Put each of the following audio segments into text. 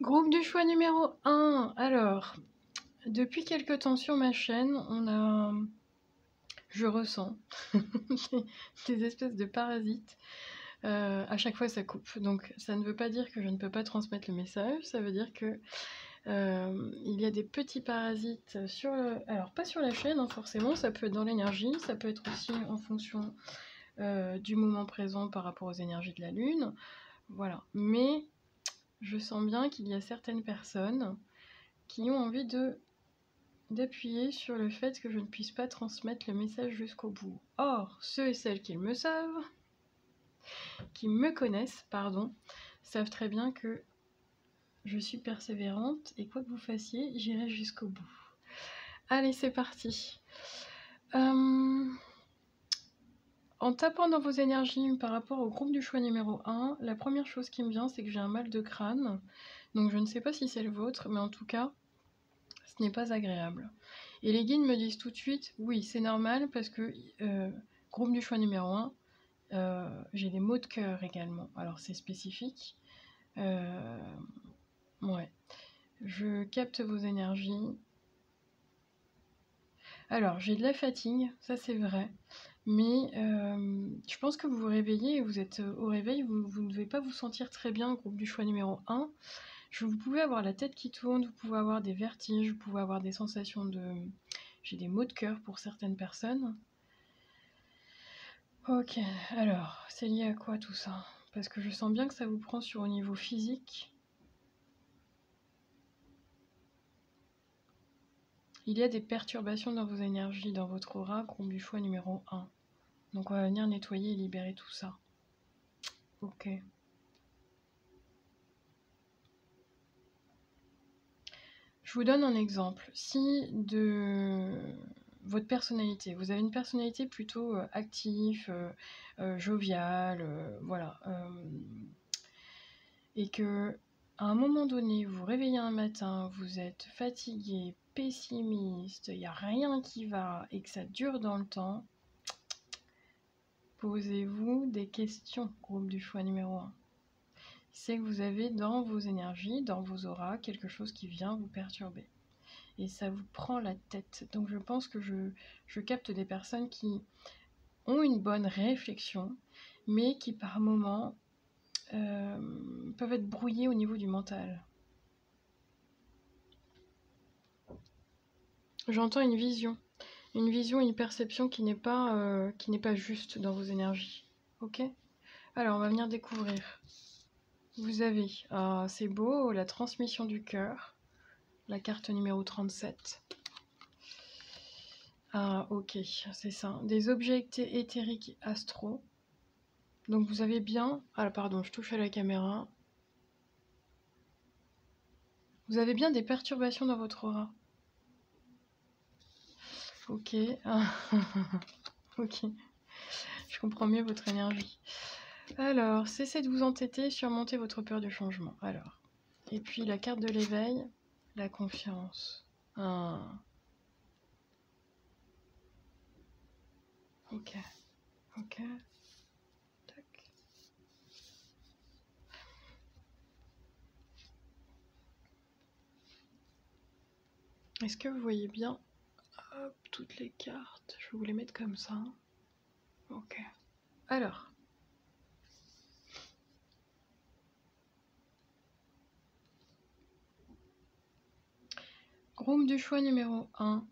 Groupe du choix numéro 1. Alors, depuis quelque temps sur ma chaîne, je ressens des espèces de parasites. À chaque fois, ça coupe. Donc, ça ne veut pas dire que je ne peux pas transmettre le message. Ça veut dire que il y a des petits parasites sur alors pas sur la chaîne hein, forcément, ça peut être dans l'énergie, ça peut être aussi en fonction du moment présent par rapport aux énergies de la lune, voilà. Mais je sens bien qu'il y a certaines personnes qui ont envie d'appuyer sur le fait que je ne puisse pas transmettre le message jusqu'au bout. Or, ceux et celles qui me savent, qui me connaissent, pardon, savent très bien que je suis persévérante et quoi que vous fassiez, j'irai jusqu'au bout. Allez, c'est parti. En tapant dans vos énergies par rapport au groupe du choix numéro 1, la première chose qui me vient, c'est que j'ai un mal de crâne. Donc je ne sais pas si c'est le vôtre, mais en tout cas, ce n'est pas agréable. Et les guides me disent tout de suite, oui, c'est normal parce que groupe du choix numéro 1, j'ai des maux de cœur également. Alors c'est spécifique. Ouais. Je capte vos énergies. Alors, j'ai de la fatigue, ça c'est vrai. Mais je pense que vous vous réveillez et vous êtes au réveil, vous ne devez pas vous sentir très bien, groupe du choix numéro 1. Vous pouvez avoir la tête qui tourne, vous pouvez avoir des vertiges, vous pouvez avoir des sensations de... J'ai des maux de cœur pour certaines personnes. Ok, alors, c'est lié à quoi tout ça? Parce que je sens bien que ça vous prend sur au niveau physique. Il y a des perturbations dans vos énergies, dans votre aura, groupe du choix numéro 1. Donc on va venir nettoyer et libérer tout ça. Ok. Je vous donne un exemple. Si de votre personnalité, vous avez une personnalité plutôt active, joviale, voilà, et que à un moment donné, vous vous réveillez un matin, vous êtes fatigué, pessimiste, il n'y a rien qui va et que ça dure dans le temps, posez-vous des questions, groupe du choix numéro 1. C'est que vous avez dans vos énergies, dans vos auras, quelque chose qui vient vous perturber. Et ça vous prend la tête. Donc je pense que je capte des personnes qui ont une bonne réflexion, mais qui par moments peuvent être brouillées au niveau du mental. J'entends une vision, une perception qui n'est pas juste dans vos énergies. Ok? Alors on va venir découvrir. Vous avez, c'est beau, la transmission du cœur, la carte numéro 37. Ah ok, c'est ça. Des objets éthériques astraux. Donc vous avez bien... Ah pardon, je touche à la caméra. Vous avez bien des perturbations dans votre aura. Ok. Ok. Je comprends mieux votre énergie. Alors, cessez de vous entêter, surmontez votre peur du changement. Alors. Et puis la carte de l'éveil, la confiance. Ah. Ok. Ok. Tac. Est-ce que vous voyez bien hop, toutes les cartes? Je vais vous les mettre comme ça. Ok. Alors. Groupe du choix numéro 1.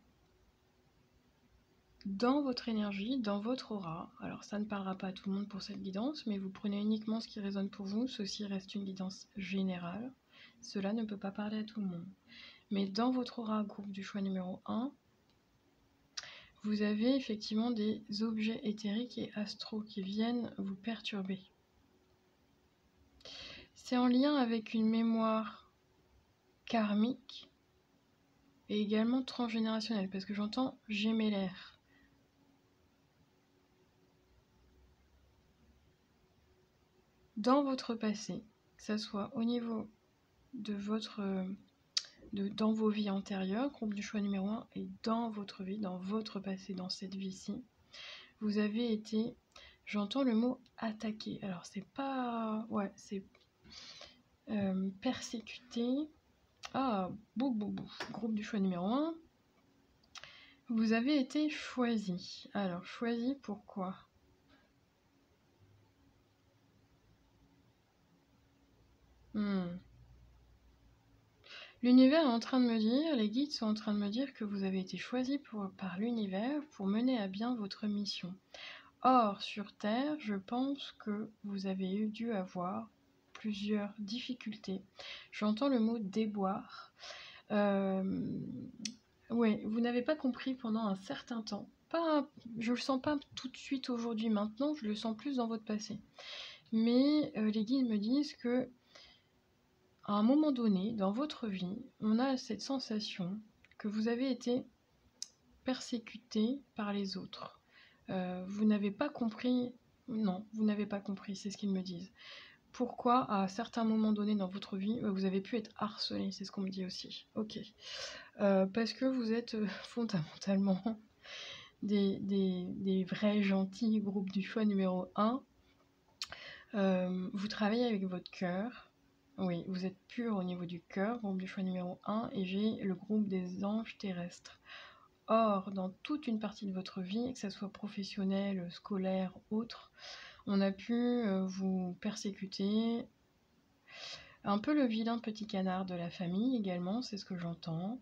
Dans votre énergie, dans votre aura. Alors ça ne parlera pas à tout le monde pour cette guidance, mais vous prenez uniquement ce qui résonne pour vous. Ceci reste une guidance générale. Cela ne peut pas parler à tout le monde. Mais dans votre aura, groupe du choix numéro 1, vous avez effectivement des objets éthériques et astraux qui viennent vous perturber. C'est en lien avec une mémoire karmique et également transgénérationnelle, parce que j'entends gémellaire. Dans votre passé, que ce soit au niveau de votre... dans vos vies antérieures, groupe du choix numéro 1, et dans votre vie, dans votre passé, dans cette vie-ci, vous avez été, j'entends le mot attaqué. Alors c'est pas, ouais, c'est Persécuté. Ah, bou, bou, bou. Groupe du choix numéro 1. Vous avez été choisi. Alors, choisi pourquoi? L'univers est en train de me dire, les guides sont en train de me dire que vous avez été choisi par l'univers pour mener à bien votre mission. Or, sur Terre, je pense que vous avez dû avoir plusieurs difficultés. J'entends le mot déboire. Oui, vous n'avez pas compris pendant un certain temps. Je le sens pas tout de suite aujourd'hui, maintenant, je le sens plus dans votre passé. Mais les guides me disent que à un moment donné, dans votre vie, on a cette sensation que vous avez été persécuté par les autres. Vous n'avez pas compris, non, vous n'avez pas compris, c'est ce qu'ils me disent. Pourquoi, à certains moments donnés dans votre vie, vous avez pu être harcelé, c'est ce qu'on me dit aussi. Ok. Parce que vous êtes fondamentalement des vrais gentils groupes du choix numéro 1. Vous travaillez avec votre cœur. Oui, vous êtes pur au niveau du cœur, groupe du choix numéro 1, et j'ai le groupe des anges terrestres. Or, dans toute une partie de votre vie, que ce soit professionnelle, scolaire, autre, on a pu vous persécuter. Un peu le vilain petit canard de la famille également, c'est ce que j'entends.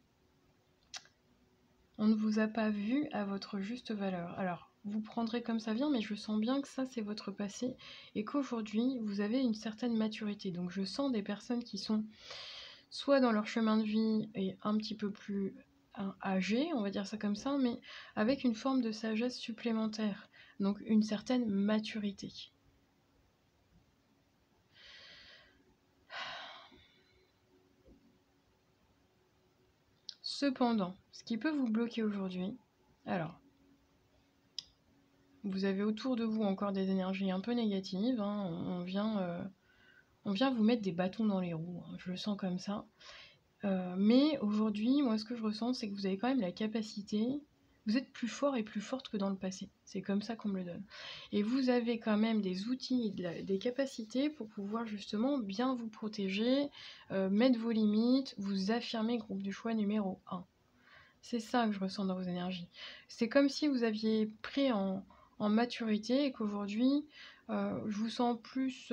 On ne vous a pas vu à votre juste valeur. Alors, vous prendrez comme ça vient, mais je sens bien que ça, c'est votre passé et qu'aujourd'hui, vous avez une certaine maturité. Donc, je sens des personnes qui sont soit dans leur chemin de vie et un petit peu plus âgées, on va dire ça comme ça, mais avec une forme de sagesse supplémentaire. Donc, une certaine maturité. Cependant, ce qui peut vous bloquer aujourd'hui, alors, vous avez autour de vous encore des énergies un peu négatives, hein, on vient vous mettre des bâtons dans les roues, hein, je le sens comme ça. Mais aujourd'hui, moi ce que je ressens, c'est que vous avez quand même la capacité, vous êtes plus fort et plus forte que dans le passé, c'est comme ça qu'on me le donne. Et vous avez quand même des outils et des capacités pour pouvoir justement bien vous protéger, mettre vos limites, vous affirmer groupe du choix numéro 1. C'est ça que je ressens dans vos énergies. C'est comme si vous aviez pris en maturité et qu'aujourd'hui, je vous sens plus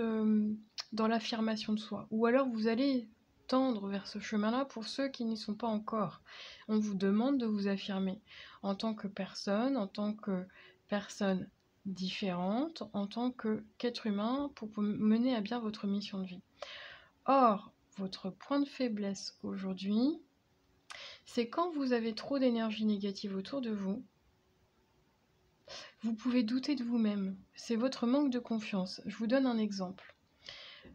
dans l'affirmation de soi. Ou alors vous allez tendre vers ce chemin-là pour ceux qui n'y sont pas encore. On vous demande de vous affirmer en tant que personne, en tant que personne différente, en tant qu'être humain pour mener à bien votre mission de vie. Or, votre point de faiblesse aujourd'hui, c'est quand vous avez trop d'énergie négative autour de vous, vous pouvez douter de vous-même. C'est votre manque de confiance. Je vous donne un exemple.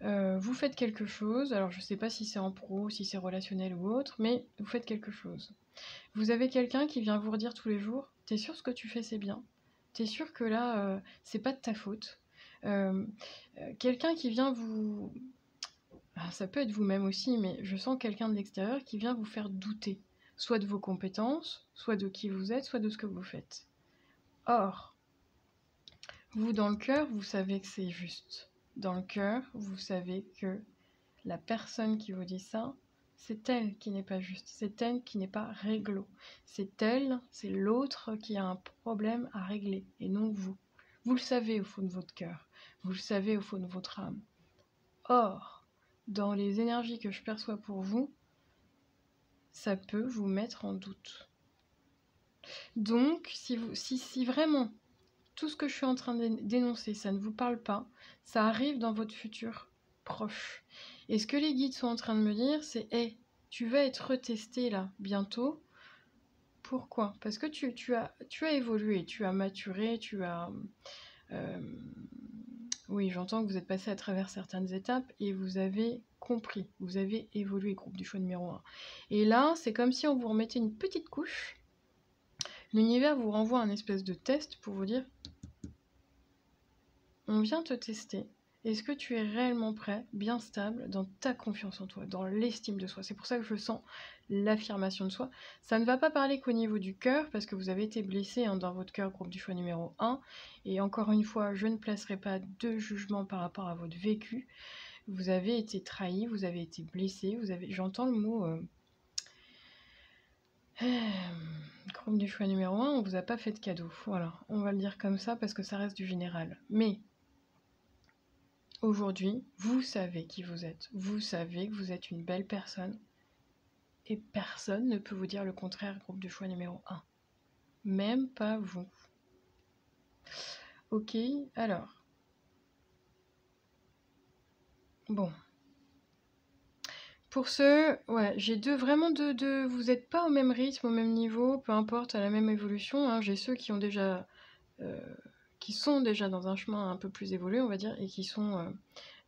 Vous faites quelque chose, alors je ne sais pas si c'est en pro, si c'est relationnel ou autre, mais vous faites quelque chose. Vous avez quelqu'un qui vient vous redire tous les jours, t'es sûr ce que tu fais c'est bien? T'es sûr que là, c'est pas de ta faute? Quelqu'un qui vient vous... Ah, ça peut être vous-même aussi, mais je sens quelqu'un de l'extérieur qui vient vous faire douter, soit de vos compétences, soit de qui vous êtes, soit de ce que vous faites. Or, vous dans le cœur, vous savez que c'est juste. Dans le cœur, vous savez que la personne qui vous dit ça, c'est elle qui n'est pas juste, c'est elle qui n'est pas réglo. C'est elle, c'est l'autre qui a un problème à régler, et non vous. Vous le savez au fond de votre cœur, vous le savez au fond de votre âme. Or, dans les énergies que je perçois pour vous, ça peut vous mettre en doute. Donc, si vraiment tout ce que je suis en train de dénoncer, ça ne vous parle pas, ça arrive dans votre futur proche. Et ce que les guides sont en train de me dire, c'est hey, tu vas être retesté là, bientôt. Pourquoi? Parce que tu as évolué, tu as maturé, tu as... oui, j'entends que vous êtes passé à travers certaines étapes et vous avez compris, vous avez évolué, groupe du choix numéro 1. Et là, c'est comme si on vous remettait une petite couche. L'univers vous renvoie un espèce de test pour vous dire on vient te tester. Est-ce que tu es réellement prêt, bien stable, dans ta confiance en toi, dans l'estime de soi? C'est pour ça que je sens l'affirmation de soi. Ça ne va pas parler qu'au niveau du cœur, parce que vous avez été blessé dans votre cœur, groupe du choix numéro 1. Et encore une fois, je ne placerai pas de jugement par rapport à votre vécu. Vous avez été trahi, vous avez été blessé, j'entends le mot groupe du choix numéro 1, on vous a pas fait de cadeau. Voilà, on va le dire comme ça parce que ça reste du général. Mais aujourd'hui, vous savez qui vous êtes. Vous savez que vous êtes une belle personne. Et personne ne peut vous dire le contraire, groupe du choix numéro 1. Même pas vous. Ok, alors. Bon. Pour ceux, ouais, j'ai vraiment deux. Vous n'êtes pas au même rythme, au même niveau, peu importe, à la même évolution. Hein. J'ai ceux qui ont déjà, qui sont déjà dans un chemin un peu plus évolué, on va dire, et qui sont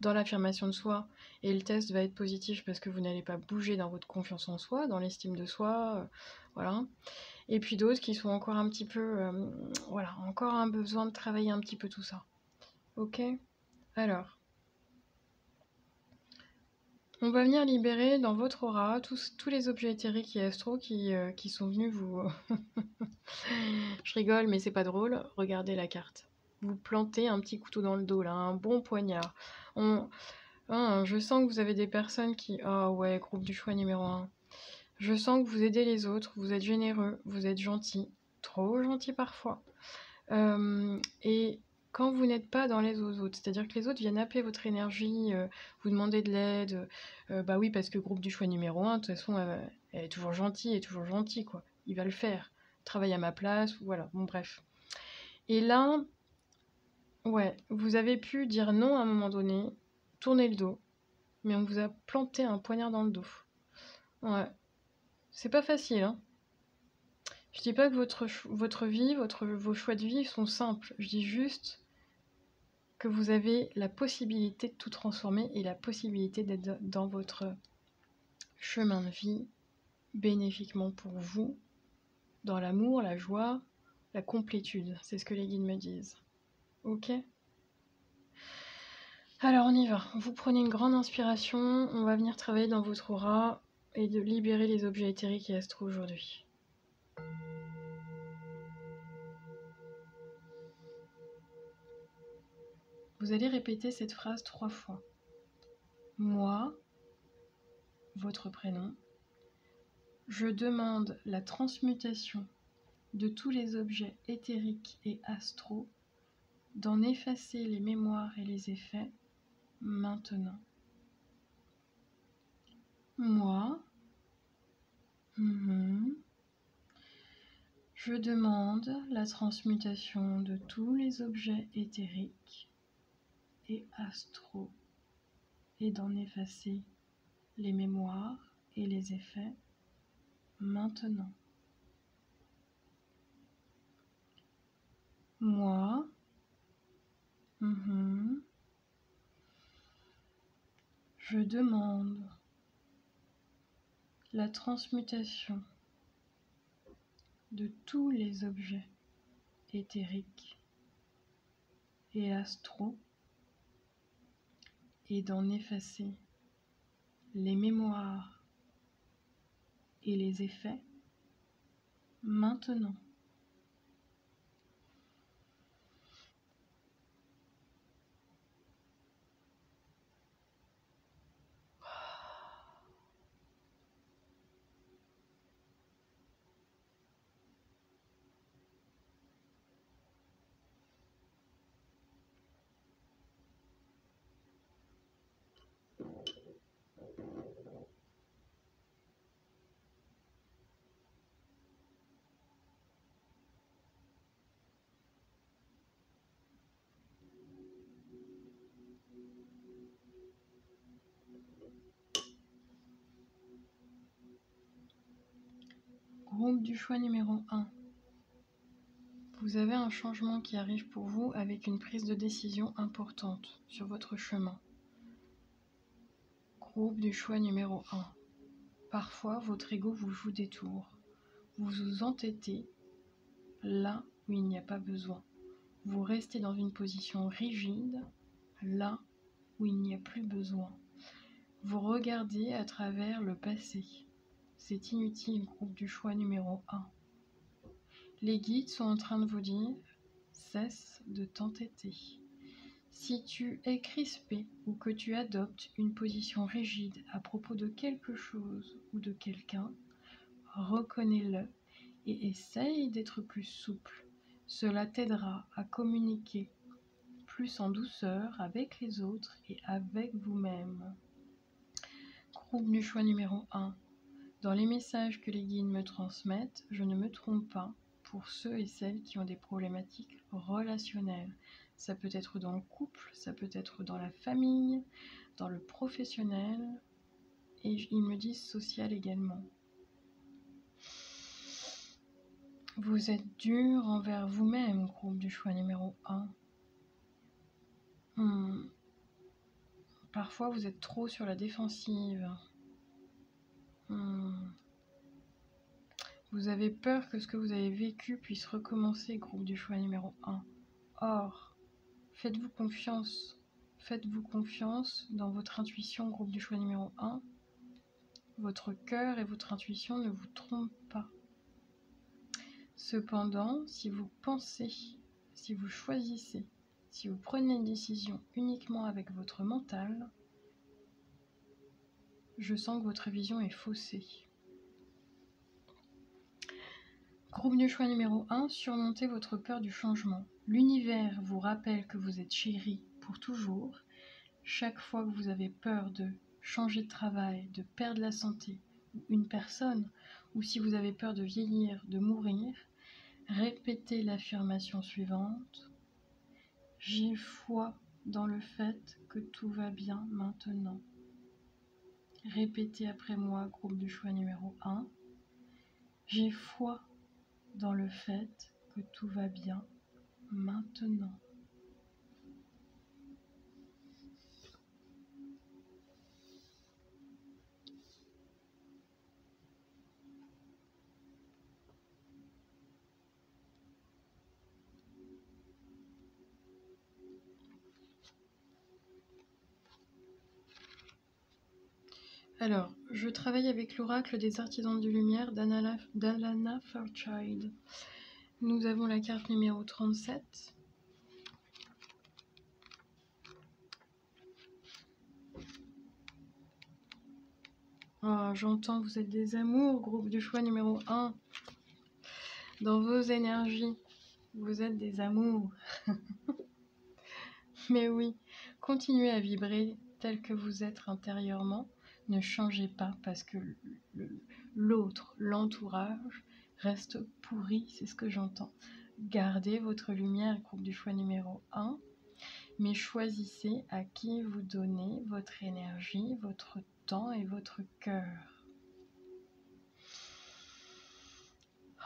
dans l'affirmation de soi. Et le test va être positif parce que vous n'allez pas bouger dans votre confiance en soi, dans l'estime de soi, voilà. Et puis d'autres qui sont encore un petit peu, voilà, encore un besoin de travailler un petit peu tout ça. Ok ? Alors. On va venir libérer dans votre aura tous les objets éthériques et astro qui sont venus vous... Je rigole, mais c'est pas drôle. Regardez la carte. Vous plantez un petit couteau dans le dos, là, un bon poignard. Je sens que vous avez des personnes qui... Ah ouais, groupe du choix numéro 1. Je sens que vous aidez les autres, vous êtes généreux, vous êtes gentil. Trop gentil parfois. Et quand vous n'êtes pas dans les autres, c'est-à-dire que les autres viennent happer votre énergie, vous demander de l'aide, bah oui, parce que groupe du choix numéro 1, de toute façon, elle est toujours gentille, quoi. Il va le faire. Travaille à ma place, voilà, bon bref. Et là, ouais, vous avez pu dire non à un moment donné, tourner le dos, mais on vous a planté un poignard dans le dos. Ouais, c'est pas facile, hein. Je dis pas que votre vie, vos choix de vie sont simples, je dis juste que vous avez la possibilité de tout transformer et la possibilité d'être dans votre chemin de vie bénéfiquement pour vous, dans l'amour, la joie, la complétude. C'est ce que les guides me disent. Ok ? Alors on y va. Vous prenez une grande inspiration, on va venir travailler dans votre aura et de libérer les objets éthériques et astro aujourd'hui. Vous allez répéter cette phrase 3 fois. Moi, votre prénom, je demande la transmutation de tous les objets éthériques et astraux, d'en effacer les mémoires et les effets maintenant. Moi, je demande la transmutation de tous les objets éthériques et astraux et d'en effacer les mémoires et les effets maintenant. Moi, je demande la transmutation de tous les objets éthériques et astraux et d'en effacer les mémoires et les effets maintenant. Groupe du choix numéro 1. Vous avez un changement qui arrive pour vous avec une prise de décision importante sur votre chemin. Groupe du choix numéro 1. Parfois, votre ego vous joue des tours. Vous vous entêtez là où il n'y a pas besoin. Vous restez dans une position rigide là où il n'y a plus besoin. Vous regardez à travers le passé. C'est inutile, groupe du choix numéro 1. Les guides sont en train de vous dire « Cesse de t'entêter. Si tu es crispé ou que tu adoptes une position rigide à propos de quelque chose ou de quelqu'un, reconnais-le et essaye d'être plus souple. Cela t'aidera à communiquer plus en douceur avec les autres et avec vous-même. Groupe du choix numéro 1. Dans les messages que les guides me transmettent, je ne me trompe pas pour ceux et celles qui ont des problématiques relationnelles. Ça peut être dans le couple, ça peut être dans la famille, dans le professionnel, et ils me disent social également. Vous êtes dur envers vous-même, groupe du choix numéro 1. Parfois, vous êtes trop sur la défensive. Vous avez peur que ce que vous avez vécu puisse recommencer, groupe du choix numéro 1. Or, faites-vous confiance. Faites-vous confiance dans votre intuition, groupe du choix numéro 1. Votre cœur et votre intuition ne vous trompent pas. Cependant, si vous pensez, si vous choisissez, si vous prenez une décision uniquement avec votre mental, je sens que votre vision est faussée. Groupe du choix numéro 1, surmontez votre peur du changement. L'univers vous rappelle que vous êtes chéri pour toujours. Chaque fois que vous avez peur de changer de travail, de perdre la santé, ou une personne, ou si vous avez peur de vieillir, de mourir, répétez l'affirmation suivante. J'ai foi dans le fait que tout va bien maintenant. Répétez après moi, groupe du choix numéro 1. J'ai foi dans le fait que tout va bien maintenant. Alors, je travaille avec l'oracle des artisans de lumière d'Alana Fairchild. Nous avons la carte numéro 37. Oh, j'entends, vous êtes des amours, groupe du choix numéro 1. Dans vos énergies, vous êtes des amours. Mais oui, continuez à vibrer tel que vous êtes intérieurement. Ne changez pas parce que l'autre, l'entourage, reste pourri, c'est ce que j'entends. Gardez votre lumière, groupe du choix numéro 1, mais choisissez à qui vous donnez votre énergie, votre temps et votre cœur.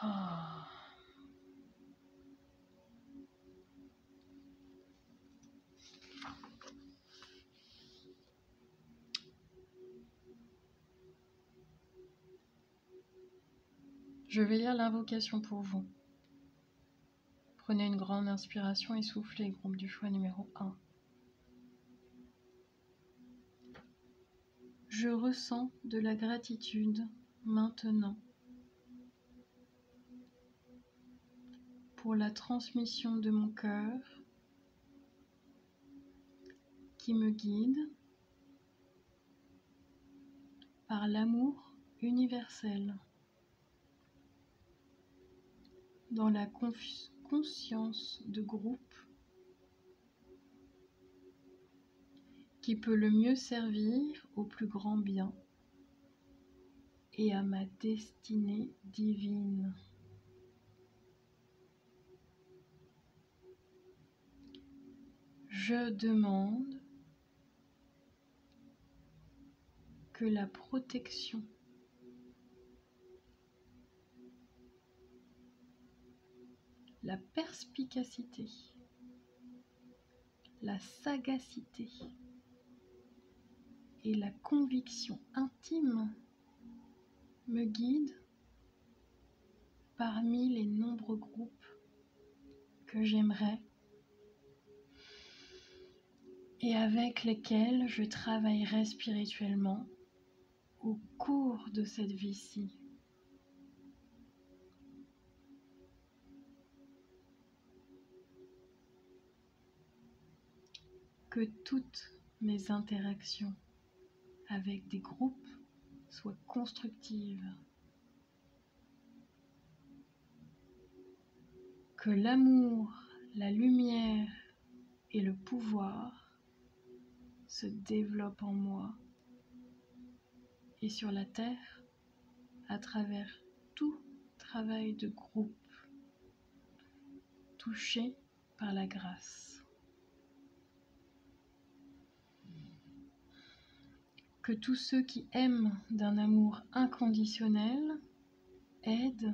Oh. Je vais lire l'invocation pour vous. Prenez une grande inspiration et soufflez, groupe du choix numéro 1. Je ressens de la gratitude maintenant pour la transmission de mon cœur qui me guide par l'amour universel. Dans la conscience de groupe qui peut le mieux servir au plus grand bien et à ma destinée divine. Je demande que la protection, la perspicacité, la sagacité et la conviction intime me guident parmi les nombreux groupes que j'aimerais et avec lesquels je travaillerai spirituellement au cours de cette vie-ci. que toutes mes interactions avec des groupes soient constructives. Que l'amour, la lumière et le pouvoir se développent en moi et sur la terre à travers tout travail de groupe touché par la grâce. Que tous ceux qui aiment d'un amour inconditionnel aident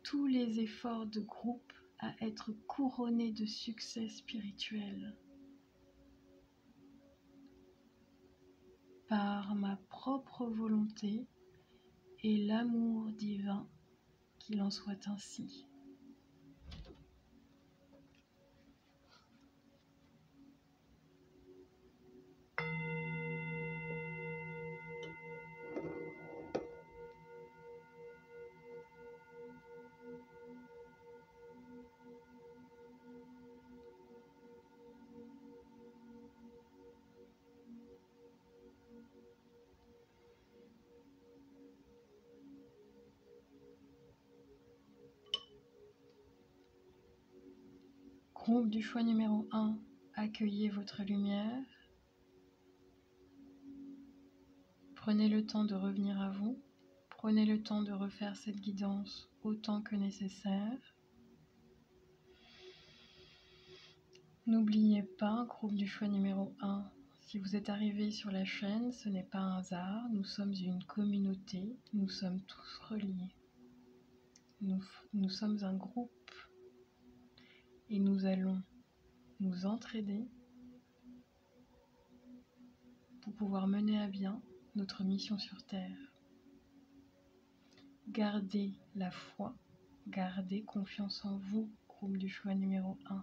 tous les efforts de groupe à être couronnés de succès spirituel. Par ma propre volonté et l'amour divin, qu'il en soit ainsi. Groupe du choix numéro 1, accueillez votre lumière. Prenez le temps de revenir à vous. Prenez le temps de refaire cette guidance autant que nécessaire. N'oubliez pas, groupe du choix numéro 1, si vous êtes arrivé sur la chaîne, ce n'est pas un hasard, nous sommes une communauté, nous sommes tous reliés. Nous sommes un groupe et nous allons nous entraider pour pouvoir mener à bien notre mission sur Terre. Gardez la foi, gardez confiance en vous, groupe du choix numéro 1.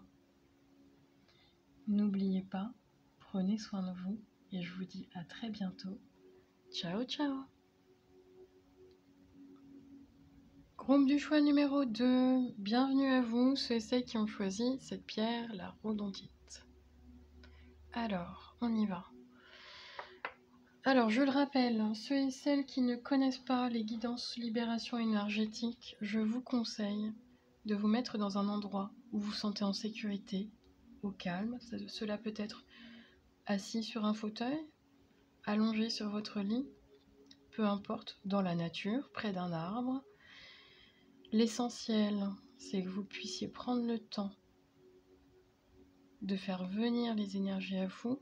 N'oubliez pas, prenez soin de vous et je vous dis à très bientôt. Ciao, ciao! Groupe du choix numéro 2, bienvenue à vous, ceux et celles qui ont choisi cette pierre, la rhodonite. Alors, on y va. Alors, je le rappelle, ceux et celles qui ne connaissent pas les guidances libération énergétique, je vous conseille de vous mettre dans un endroit où vous vous sentez en sécurité, au calme. Cela peut être assis sur un fauteuil, allongé sur votre lit, peu importe, dans la nature, près d'un arbre. L'essentiel, c'est que vous puissiez prendre le temps de faire venir les énergies à vous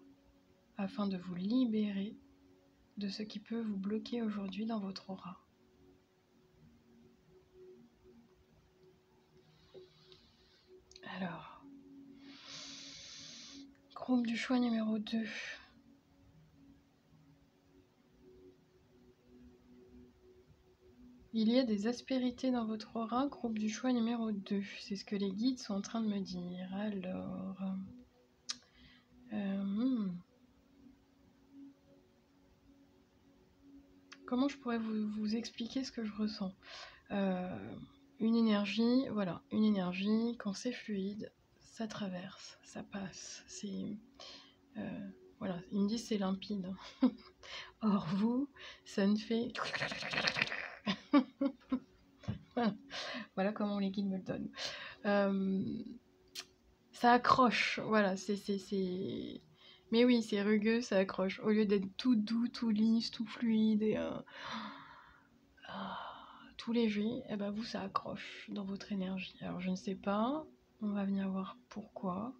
afin de vous libérer de ce qui peut vous bloquer aujourd'hui dans votre aura. Alors, groupe du choix numéro 2. Il y a des aspérités dans votre aura, groupe du choix numéro 2. C'est ce que les guides sont en train de me dire. Alors, comment je pourrais vous expliquer ce que je ressens? Une énergie, voilà, une énergie, quand c'est fluide, ça traverse, ça passe. Voilà, ils me disent c'est limpide. Or vous, ça ne fait... Voilà comment les guides me le donnent. Ça accroche, voilà, Mais oui, c'est rugueux, ça accroche. Au lieu d'être tout doux, tout lisse, tout fluide et tout léger, et ben vous, ça accroche dans votre énergie. Alors je ne sais pas, on va venir voir pourquoi.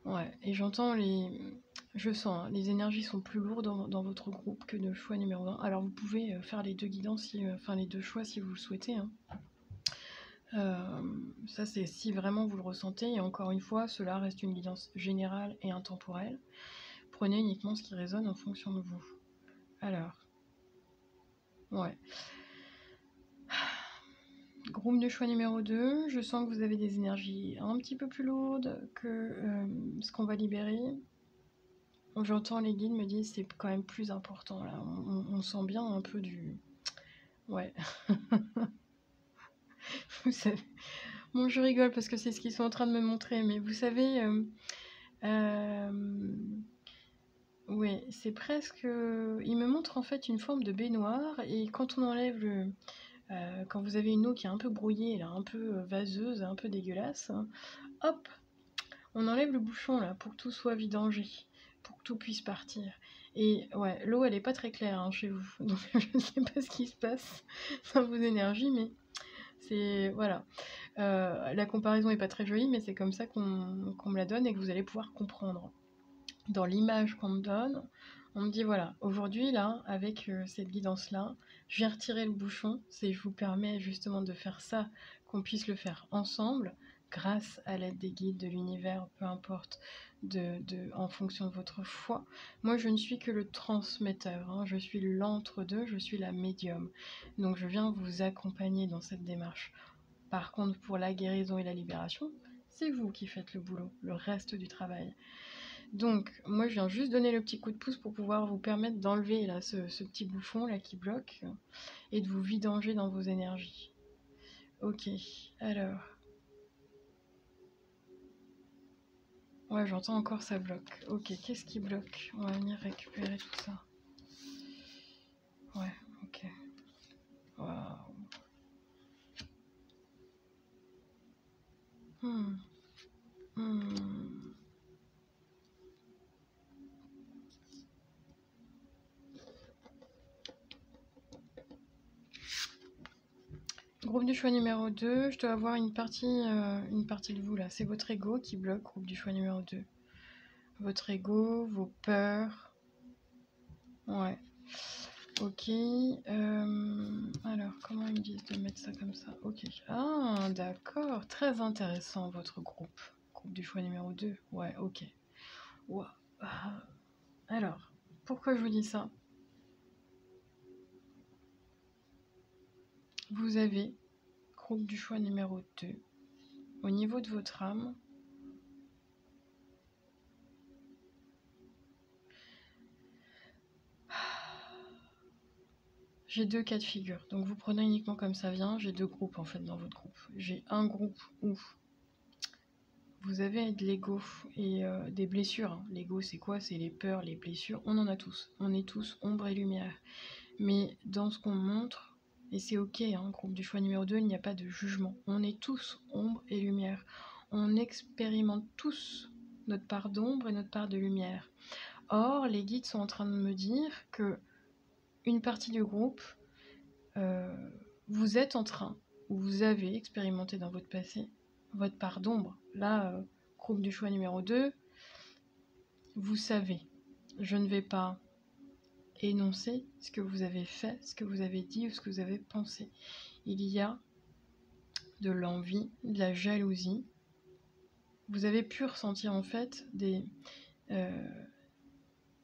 Ouais, et je sens, hein, les énergies sont plus lourdes dans votre groupe que de choix numéro 1. Alors vous pouvez faire les deux guidances, les deux choix si vous le souhaitez. Hein. Ça c'est si vraiment vous le ressentez, et encore une fois, cela reste une guidance générale et intemporelle. Prenez uniquement ce qui résonne en fonction de vous. Alors, ouais. Groupe de choix numéro 2, je sens que vous avez des énergies un petit peu plus lourdes que ce qu'on va libérer. J'entends les guides me disent c'est quand même plus important là, on sent bien un peu du... Ouais. Vous savez, Bon, je rigole parce que c'est ce qu'ils sont en train de me montrer, mais vous savez, ouais, c'est presque. Ils me montrent en fait une forme de baignoire, et quand on enlève le. Quand vous avez une eau qui est un peu brouillée, là, un peu vaseuse, un peu dégueulasse, hein, hop, on enlève le bouchon là pour que tout soit vidangé, pour que tout puisse partir. Et ouais, l'eau elle est pas très claire hein, chez vous, donc je ne sais pas ce qui se passe dans vos énergies, mais c'est voilà. La comparaison est pas très jolie, mais c'est comme ça qu'on me la donne et que vous allez pouvoir comprendre. Dans l'image qu'on me donne, on me dit voilà, aujourd'hui là, avec cette guidance là, je viens retirer le bouchon, je vous permets justement de faire ça, qu'on puisse le faire ensemble, grâce à l'aide des guides, de l'univers, peu importe, en fonction de votre foi. Moi je ne suis que le transmetteur, hein, je suis l'entre-deux, je suis la médium. Donc je viens vous accompagner dans cette démarche. Par contre, pour la guérison et la libération, c'est vous qui faites le boulot, le reste du travail. Donc, moi, je viens juste donner le petit coup de pouce pour pouvoir vous permettre d'enlever là ce petit bouchon là qui bloque et de vous vidanger dans vos énergies. Ok, alors. Ouais, j'entends encore ça bloque. Ok, qu'est-ce qui bloque? On va venir récupérer tout ça. Ouais, ok. Waouh. Hmm. Hmm. Groupe du choix numéro 2, je dois avoir une partie de vous là. C'est votre ego qui bloque, groupe du choix numéro 2. Votre ego, vos peurs. Ouais. Ok. Alors, comment ils me disent de mettre ça comme ça? Ok. Ah, d'accord. Très intéressant, votre groupe. Groupe du choix numéro 2. Ouais, ok. Wow. Ah. Alors, pourquoi je vous dis ça? Vous avez, groupe du choix numéro 2, au niveau de votre âme, j'ai deux cas de figure. Donc vous prenez uniquement comme ça vient. J'ai deux groupes en fait dans votre groupe. J'ai un groupe où vous avez de l'ego et des blessures. Hein. L'ego, c'est quoi? C'est les peurs, les blessures. On en a tous. On est tous ombre et lumière. Mais dans ce qu'on montre, et c'est ok, hein, groupe du choix numéro 2, il n'y a pas de jugement. On est tous ombre et lumière. On expérimente tous notre part d'ombre et notre part de lumière. Or, les guides sont en train de me dire que une partie du groupe, vous êtes en train, ou vous avez expérimenté dans votre passé, votre part d'ombre. Là, groupe du choix numéro 2, vous savez, je ne vais pas énoncer ce que vous avez fait, ce que vous avez dit ou ce que vous avez pensé. Il y a de l'envie, de la jalousie. Vous avez pu ressentir en fait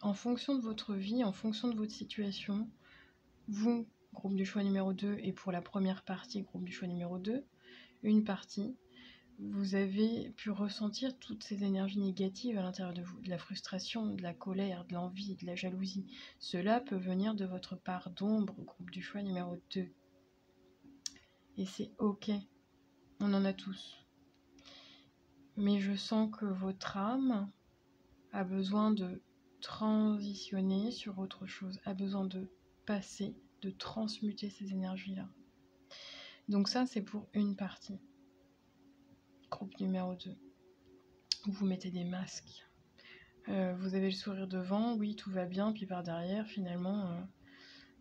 en fonction de votre vie, en fonction de votre situation, vous, groupe du choix numéro 2, et pour la première partie, groupe du choix numéro 2, une partie, vous avez pu ressentir toutes ces énergies négatives à l'intérieur de vous, de la frustration, de la colère, de l'envie, de la jalousie. Cela peut venir de votre part d'ombre, groupe du choix numéro 2. Et c'est ok, on en a tous. Mais je sens que votre âme a besoin de transitionner sur autre chose, a besoin de passer, de transmuter ces énergies-là. Donc ça, c'est pour une partie. Groupe numéro 2. Vous mettez des masques. Vous avez le sourire devant, oui, tout va bien, puis par derrière, finalement,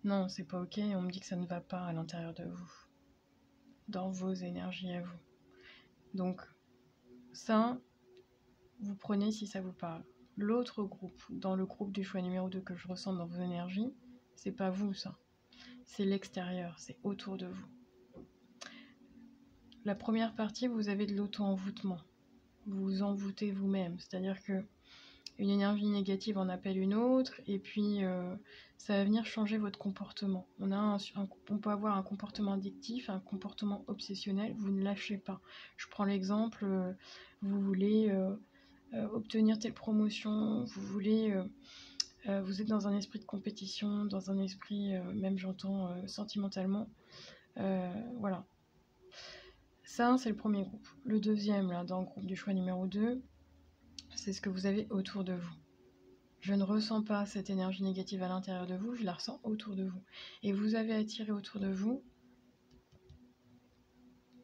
non, c'est pas ok, on me dit que ça ne va pas à l'intérieur de vous, dans vos énergies à vous. Donc, ça, vous prenez si ça vous parle. L'autre groupe, dans le groupe du choix numéro 2 que je ressens dans vos énergies, c'est pas vous, ça. C'est l'extérieur, c'est autour de vous. La première partie, vous avez de l'auto-envoûtement. Vous vous envoûtez vous-même, c'est-à-dire que une énergie négative en appelle une autre, et puis ça va venir changer votre comportement. On peut avoir un comportement addictif, un comportement obsessionnel, vous ne lâchez pas. Je prends l'exemple, vous voulez obtenir telle promotion, vous êtes dans un esprit de compétition, dans un esprit, même j'entends sentimentalement, voilà. Ça, c'est le premier groupe. Le deuxième, là, dans le groupe du choix numéro 2, c'est ce que vous avez autour de vous. Je ne ressens pas cette énergie négative à l'intérieur de vous, je la ressens autour de vous. Et vous avez attiré autour de vous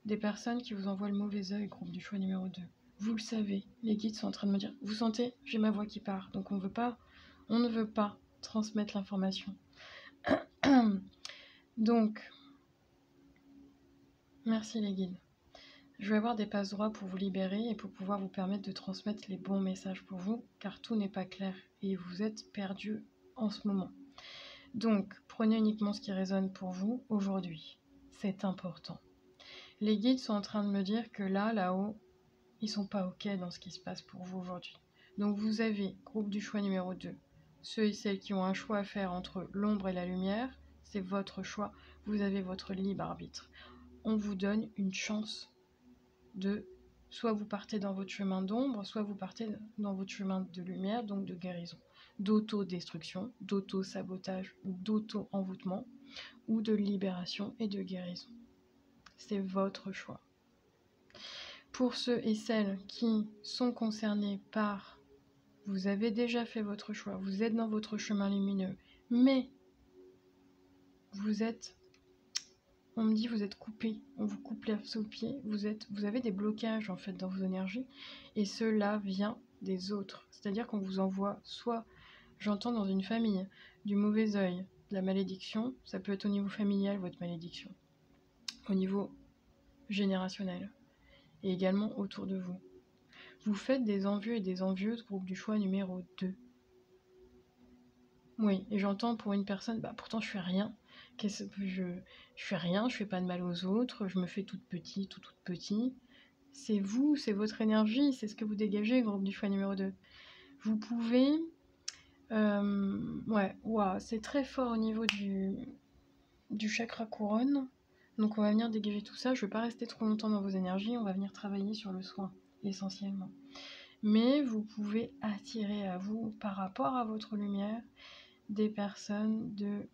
des personnes qui vous envoient le mauvais œil, groupe du choix numéro 2. Vous le savez, les guides sont en train de me dire, vous sentez, j'ai ma voix qui part, donc on ne veut pas transmettre l'information. Donc, merci les guides. Je vais avoir des passes droits pour vous libérer et pour pouvoir vous permettre de transmettre les bons messages pour vous, car tout n'est pas clair et vous êtes perdu en ce moment. Donc, prenez uniquement ce qui résonne pour vous aujourd'hui. C'est important. Les guides sont en train de me dire que là-haut, ils sont pas OK dans ce qui se passe pour vous aujourd'hui. Donc vous avez, groupe du choix numéro 2, ceux et celles qui ont un choix à faire entre l'ombre et la lumière, c'est votre choix, vous avez votre libre arbitre. On vous donne une chance de, soit vous partez dans votre chemin d'ombre, soit vous partez dans votre chemin de lumière, donc de guérison, d'autodestruction, d'auto-sabotage ou d'auto-envoûtement, ou de libération et de guérison. C'est votre choix. Pour ceux et celles qui sont concernés par, vous avez déjà fait votre choix, vous êtes dans votre chemin lumineux, mais vous êtes, on me dit vous êtes coupé, on vous coupe l'herbe sous le pied, vous avez des blocages en fait dans vos énergies, et cela vient des autres. C'est-à-dire qu'on vous envoie soit, j'entends dans une famille, du mauvais œil, de la malédiction, ça peut être au niveau familial votre malédiction, au niveau générationnel, et également autour de vous. Vous faites des envieux et des envieuses, groupe du choix numéro 2. Oui, et j'entends pour une personne, pourtant je fais rien. Je fais rien, je fais pas de mal aux autres, je me fais toute petite ou toute petite. C'est vous, c'est votre énergie, c'est ce que vous dégagez, groupe du choix numéro 2. Vous pouvez... c'est très fort au niveau du chakra couronne. Donc on va venir dégager tout ça. Je ne vais pas rester trop longtemps dans vos énergies, on va venir travailler sur le soin, essentiellement. Mais vous pouvez attirer à vous, par rapport à votre lumière, des personnes de...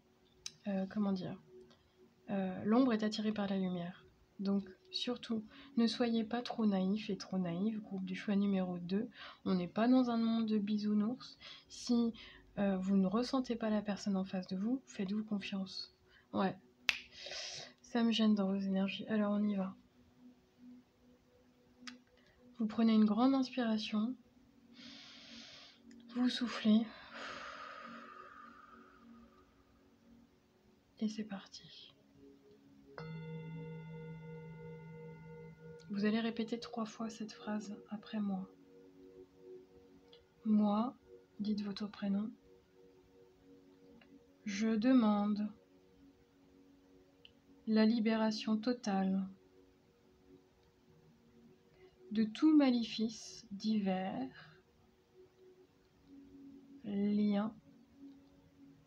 l'ombre est attirée par la lumière. Donc, surtout, ne soyez pas trop naïfs et trop naïfs, groupe du choix numéro 2. On n'est pas dans un monde de bisounours. Si vous ne ressentez pas la personne en face de vous, faites-vous confiance. Ouais, ça me gêne dans vos énergies. Alors, on y va. Vous prenez une grande inspiration. Vous soufflez. Et c'est parti. Vous allez répéter 3 fois cette phrase après moi. Moi, dites votre prénom. Je demande la libération totale de tout maléfice divers, lien,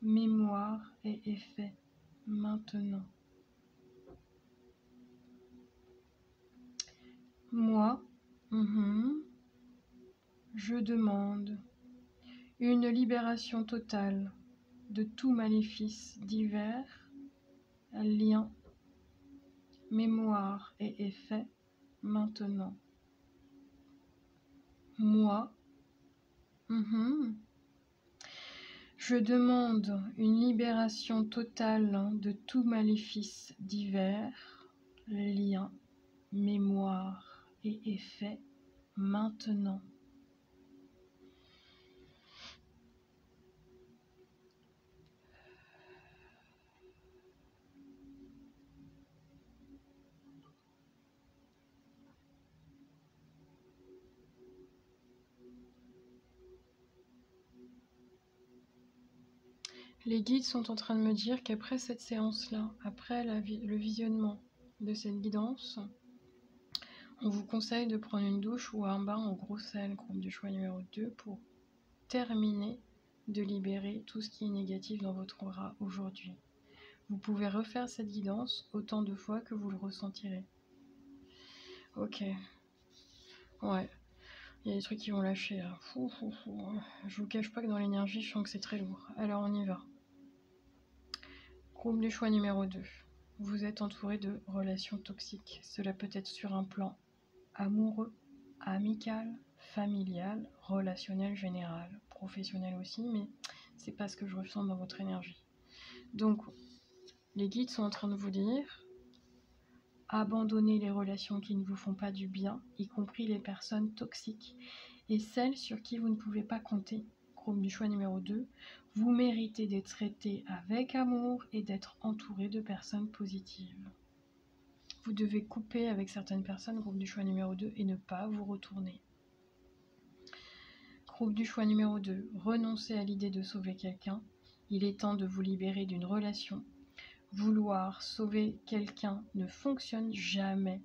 mémoire et effet maintenant. Moi, je demande une libération totale de tout maléfice divers, lien, mémoire et effet maintenant. Moi, je demande une libération totale de tout maléfice divers, lien, mémoire et effet maintenant. Les guides sont en train de me dire qu'après cette séance-là, après le visionnement de cette guidance, on vous conseille de prendre une douche ou un bain en gros sel, groupe du choix numéro 2, pour terminer de libérer tout ce qui est négatif dans votre aura aujourd'hui. Vous pouvez refaire cette guidance autant de fois que vous le ressentirez. Ok. Ouais. Il y a des trucs qui vont lâcher là. Je vous cache pas que dans l'énergie, je sens que c'est très lourd. Alors on y va. Groupe du choix numéro 2. vous êtes entouré de relations toxiques. Cela peut être sur un plan amoureux, amical, familial, relationnel général, professionnel aussi, mais c'est pas ce que je ressens dans votre énergie. Donc, les guides sont en train de vous dire abandonnez les relations qui ne vous font pas du bien, y compris les personnes toxiques et celles sur qui vous ne pouvez pas compter. Groupe du choix numéro 2, vous méritez d'être traité avec amour et d'être entouré de personnes positives. Vous devez couper avec certaines personnes, groupe du choix numéro 2, et ne pas vous retourner. Groupe du choix numéro 2, renoncez à l'idée de sauver quelqu'un. Il est temps de vous libérer d'une relation. Vouloir sauver quelqu'un ne fonctionne jamais.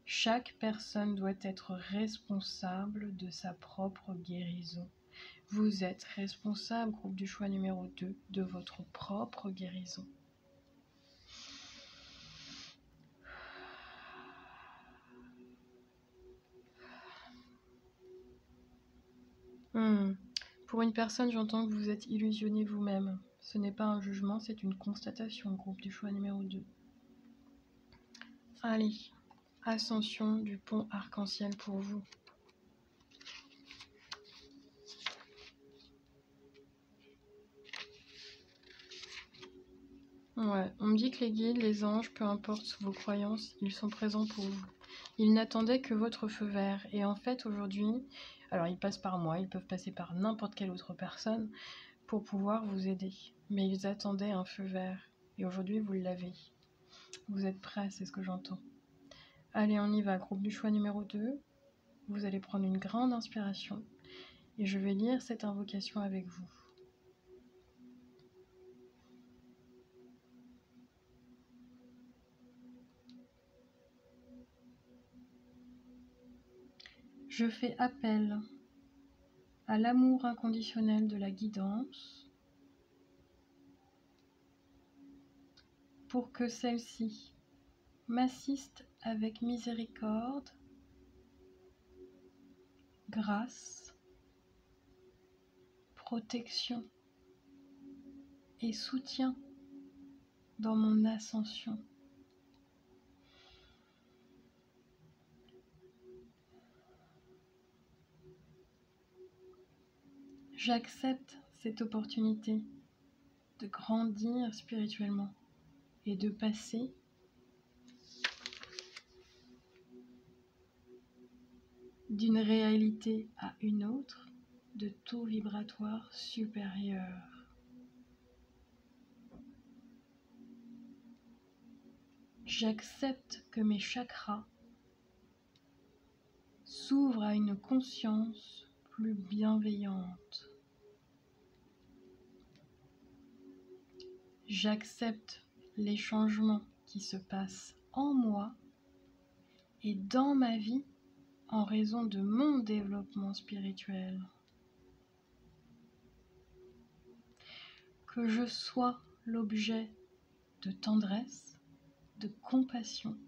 Chaque personne doit être responsable de sa propre guérison. Vous êtes responsable, groupe du choix numéro 2, de votre propre guérison. Pour une personne, j'entends que vous êtes illusionné vous-même. Ce n'est pas un jugement, c'est une constatation, groupe du choix numéro 2. Allez, ascension du pont arc-en-ciel pour vous. Ouais, on me dit que les guides, les anges, peu importe vos croyances, ils sont présents pour vous. Ils n'attendaient que votre feu vert. Et en fait, aujourd'hui, alors ils passent par moi, ils peuvent passer par n'importe quelle autre personne pour pouvoir vous aider. Mais ils attendaient un feu vert. Et aujourd'hui, vous l'avez. Vous êtes prêts, c'est ce que j'entends. Allez, on y va. Groupe du choix numéro 2. Vous allez prendre une grande inspiration. Et je vais lire cette invocation avec vous. Je fais appel à l'amour inconditionnel de la guidance pour que celle-ci m'assiste avec miséricorde, grâce, protection et soutien dans mon ascension. J'accepte cette opportunité de grandir spirituellement et de passer d'une réalité à une autre de taux vibratoire supérieur. J'accepte que mes chakras s'ouvrent à une conscience plus bienveillante. J'accepte les changements qui se passent en moi et dans ma vie en raison de mon développement spirituel. Que je sois l'objet de tendresse, de compassion,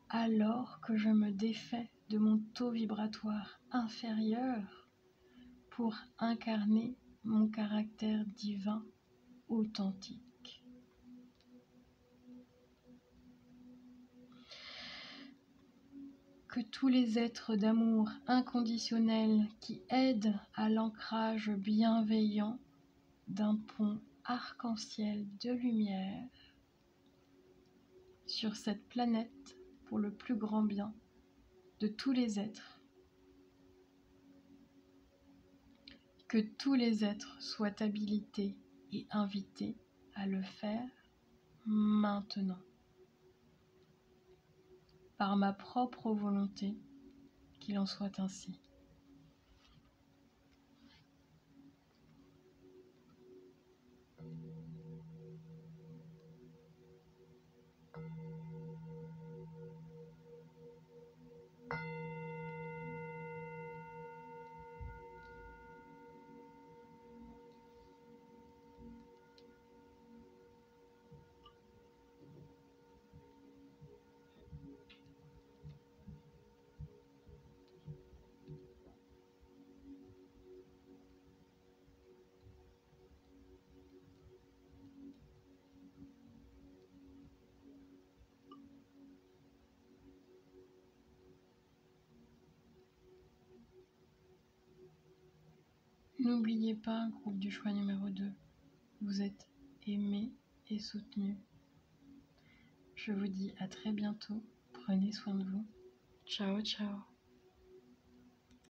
alors que je me défais de mon taux vibratoire inférieur pour incarner mon caractère divin authentique. Que tous les êtres d'amour inconditionnel qui aident à l'ancrage bienveillant d'un pont arc-en-ciel de lumière sur cette planète pour le plus grand bien de tous les êtres. Que tous les êtres soient habilités et invités à le faire maintenant. Par ma propre volonté, qu'il en soit ainsi. N'oubliez pas, groupe du choix numéro 2, vous êtes aimé et soutenu. Je vous dis à très bientôt, prenez soin de vous. Ciao, ciao.